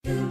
لصاحب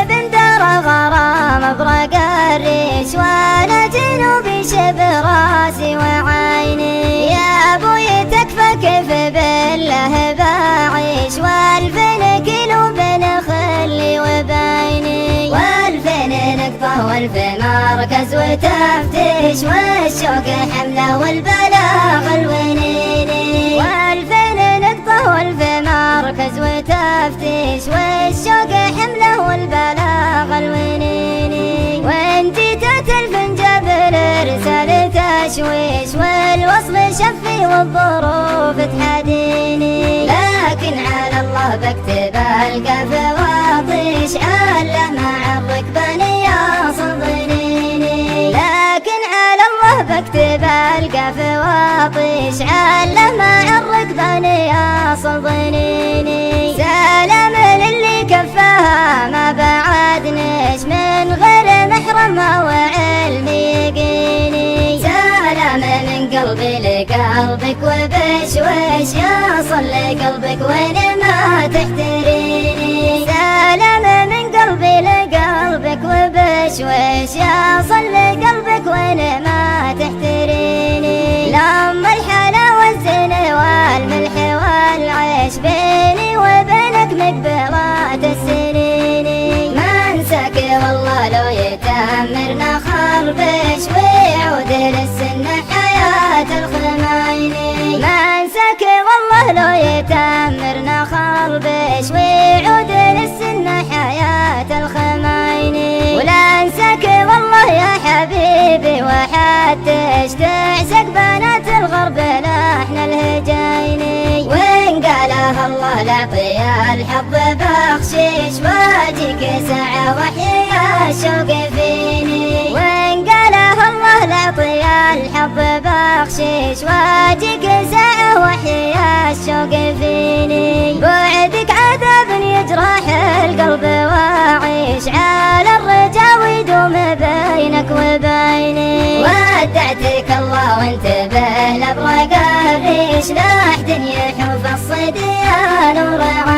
درى غرام برق الريش وانا جنوبي شب راسي وعيني، يا ابوي تكفى كيف بالله بعيش، والفين كيلو بين خلي وبيني، والفين نقطة والفين مركز وتفتيش، والشوق حمله والبلاغ الونيني، والفين نقطة والفين مركز وتفتيش، والشوق حمله والبلاغ الونيني، وان جيت تلفن جبل رسالة تشويش، والوصل شفي والظروف تحديني، لكن على الله بكتب القاف واطيش، على مع الركبان يصل ضنيني، لكن على الله بكتب القاف واطيش، على مع الركبان يصل ضنيني، سلام للي كفاها ما بعدنيش من غير محرم وعلم يقيني، سلام من قلبي لقلبك وبشويش، يصل لقلبك وين ما تحتريني، سلام من قلبي لقلبك وبشويش، يصل لقلبك وين ما تحتريني، لما الحلا والزين والملح والعيش بيني وبينك مقبلات السنين، ما انساك والله لو يتأمرنا خربش ويعود للسنة حياة الخمايني، ما انساك والله لو يتأمرنا خربش ويعود للسنة حياة الخمايني، ولا انساك والله يا حبيبي وحتى تعسك بنات الغرب لحن الهجايني، وين قالها الله لعطي الحظ بخشيش، واجيك ساعة وحيا الشوق فيني، وين قالها الله لعطي الحظ بخشيش، واجيك ساعة وحيا الشوق فيني، بعدك عذاب يجرح القلب واعيش، على الرجا ويدوم بينك وبيني، ودعتك الله وانتبه لابرق الريش، لا احد يحوف الصديان ورعايش.